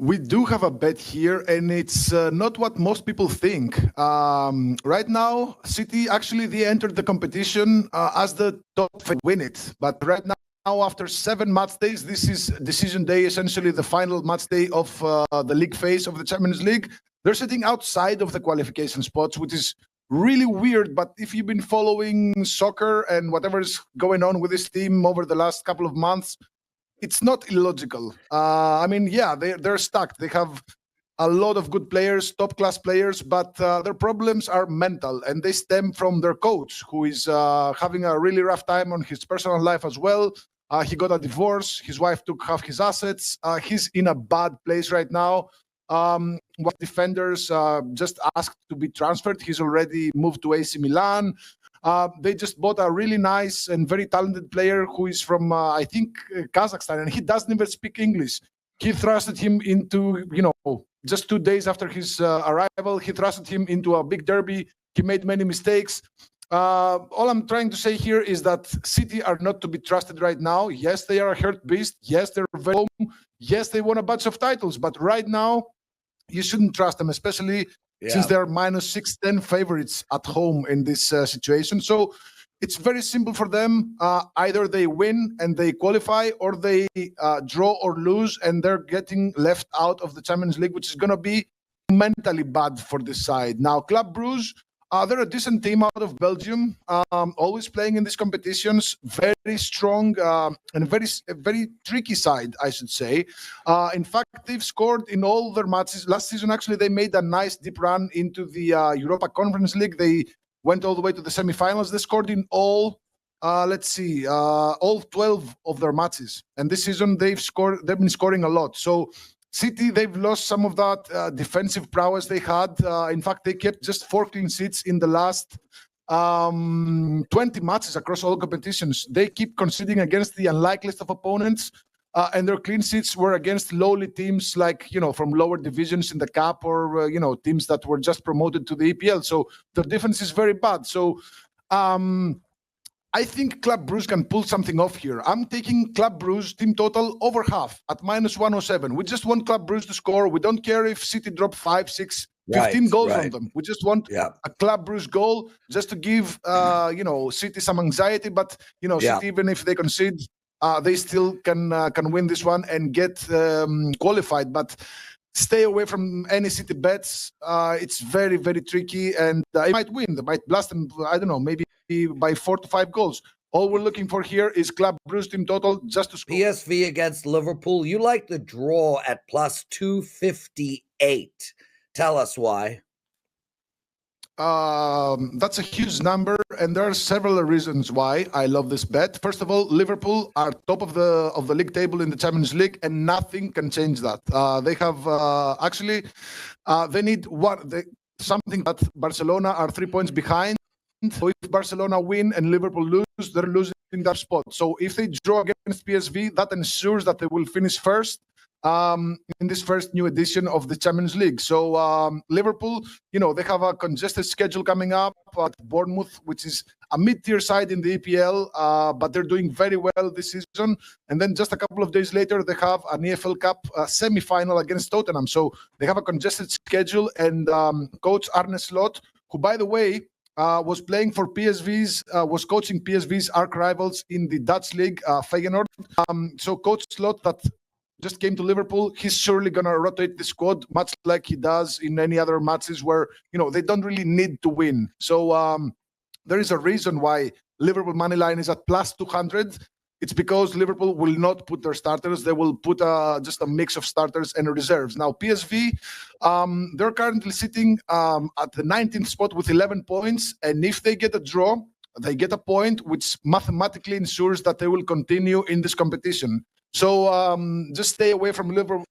We do have a bet here, and it's not what most people think. Right now, City actually they entered the competition as the top favorite to win it. But right now, after 7 match days, this is decision day, essentially the final match day of the league phase of the Champions League. They're sitting outside of the qualification spots, which is really weird. But if you've been following soccer and whatever is going on with this team over the last couple of months, it's not illogical. I mean, yeah, they're stuck. They have a lot of good players, top class players, but their problems are mental, and they stem from their coach, who is having a really rough time on his personal life as well. He got a divorce. His wife took half his assets. He's in a bad place right now. What defenders just asked to be transferred. He's already moved to AC Milan. They just bought a really nice and very talented player who is from, I think, Kazakhstan, and he doesn't even speak English. He thrusted him into, just 2 days after his arrival, he thrusted him into a big derby. He made many mistakes. All I'm trying to say here is that City are not to be trusted right now. Yes, they are a hurt beast. Yes, they're very home. Yes, they won a bunch of titles, but right now, you shouldn't trust them, especially since they're minus 610 favorites at home in this situation. So it's very simple for them. Either they win and they qualify, or they draw or lose and they're getting left out of the Champions League, which is going to be mentally bad for this side. Now, Club Brugge, they're a decent team out of Belgium, always playing in these competitions, very strong and very tricky side, I should say. In fact, they've scored in all their matches. Last season, actually, they made a nice deep run into the Europa Conference League. They went all the way to the semifinals. They scored in all 12 of their matches. And this season, they've been scoring a lot. So City, they've lost some of that defensive prowess they had. In fact, they kept just 4 clean sheets in the last 20 matches across all competitions. They keep conceding against the unlikeliest of opponents, and their clean sheets were against lowly teams like, from lower divisions in the cup, or, teams that were just promoted to the EPL. So their defense is very bad. So I think Club Brugge can pull something off here. I'm taking Club Brugge team total over half at minus 107. We just want Club Brugge to score. We don't care if City drop 5, 6, 15 goals on them. We just want a Club Brugge goal just to give, City some anxiety. But, City, even if they concede, they still can win this one and get qualified. But stay away from any City bets. It's very, very tricky, and it might win. They might blast them, I don't know, maybe by 4 to 5 goals. All we're looking for here is Club Brugge team total just to score. PSV against Liverpool. You like the draw at plus 258. Tell us why. That's a huge number, and there are several reasons why I love this bet. First of all, Liverpool are top of the league table in the Champions League, and nothing can change that. They have they need something that Barcelona are 3 points behind. So if Barcelona win and Liverpool lose, they're losing that spot. So if they draw against PSV, that ensures that they will finish first in this first new edition of the Champions League. So Liverpool, they have a congested schedule coming up at Bournemouth, which is a mid-tier side in the EPL, but they're doing very well this season. And then just a couple of days later, they have an EFL Cup semi-final against Tottenham. So they have a congested schedule, and coach Arne Slot, who, by the way, was playing for was coaching PSV's arch rivals in the Dutch league, Feyenoord. So Coach Slot, that just came to Liverpool, he's surely going to rotate the squad, much like he does in any other matches where, they don't really need to win. So there is a reason why Liverpool money line is at plus 200. It's because Liverpool will not put their starters. They will put just a mix of starters and reserves. Now, PSV, they're currently sitting at the 19th spot with 11 points. And if they get a draw, they get a point, which mathematically ensures that they will continue in this competition. So just stay away from Liverpool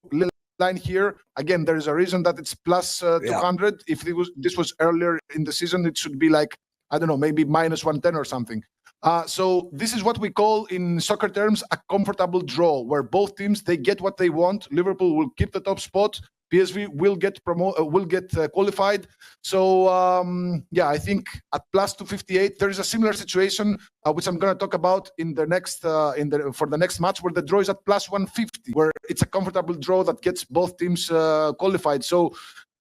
line here. Again, there is a reason that it's plus 200. If this was earlier in the season, it should be like, I don't know, maybe minus 110 or something. So this is what we call in soccer terms a comfortable draw, where both teams, they get what they want. Liverpool will keep the top spot. PSV will get qualified. So I think at plus 258 there is a similar situation which I'm going to talk about in the next for the next match, where the draw is at plus 150, where it's a comfortable draw that gets both teams qualified. So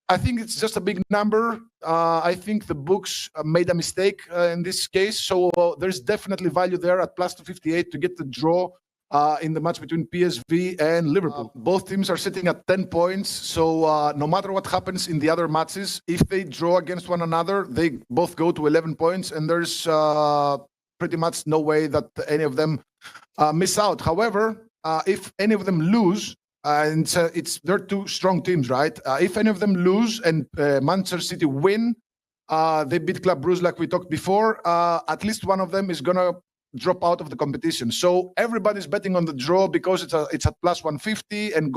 I think it's just a big number. I think the books made a mistake in this case. So there's definitely value there at plus 258 to get the draw in the match between PSV and Liverpool. Both teams are sitting at 10 points. So no matter what happens in the other matches, if they draw against one another, they both go to 11 points. And there's pretty much no way that any of them miss out. However, if any of them lose, and they're two strong teams, right? If any of them lose and Manchester City win, they beat Club Brugge like we talked before, at least one of them is going to drop out of the competition. So everybody's betting on the draw because it's at plus 150 and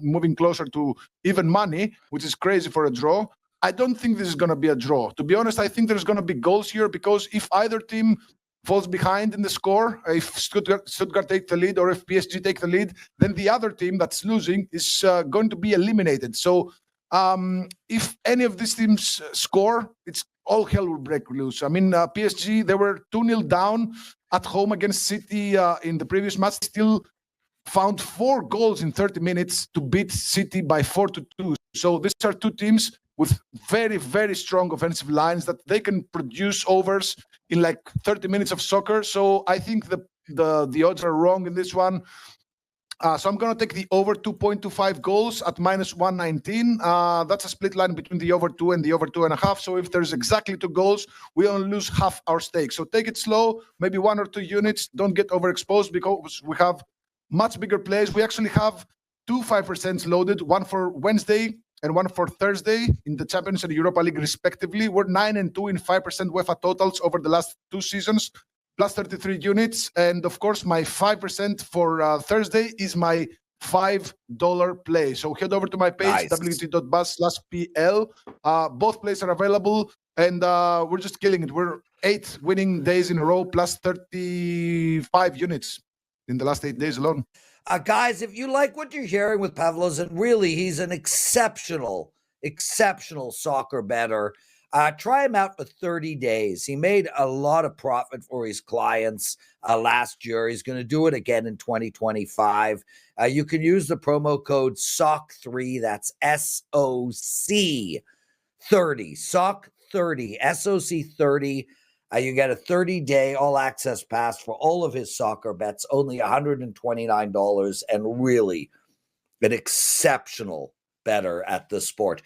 moving closer to even money, which is crazy for a draw. I don't think this is going to be a draw. To be honest, I think there's going to be goals here, because if either team falls behind in the score, if Stuttgart take the lead or if PSG take the lead, then the other team that's losing is going to be eliminated. So if any of these teams score, it's all hell will break loose. I mean, PSG, they were 2-0 down at home against City in the previous match, still found 4 goals in 30 minutes to beat City by 4-2. So these are two teams with very, very strong offensive lines that they can produce overs in like 30 minutes of soccer. So I think the odds are wrong in this one. So I'm going to take the over 2.25 goals at minus 119. That's a split line between the over 2 and the over 2.5. So if there's exactly 2 goals, we only lose half our stake. So take it slow, maybe 1 or 2 units. Don't get overexposed, because we have much bigger plays. We actually have 2 5% loaded, one for Wednesday and one for Thursday in the Champions and Europa League respectively. We're 9 and 2 in 5% UEFA totals over the last 2 seasons, plus 33 units. And of course, my 5% for Thursday is my $5 play. So head over to my page, Nice. wt.buzz/PL. Both plays are available, and we're just killing it. We're 8 winning days in a row, plus 35 units in the last 8 days alone. Guys, if you like what you're hearing with Pavlos, and really he's an exceptional soccer bettor, try him out for 30 days. He made a lot of profit for his clients last year. He's going to do it again in 2025. You can use the promo code SOC3. That's SOC30. SOC30. SOC30. You get a 30-day all-access pass for all of his soccer bets, only $129, and really an exceptional bettor at the sport.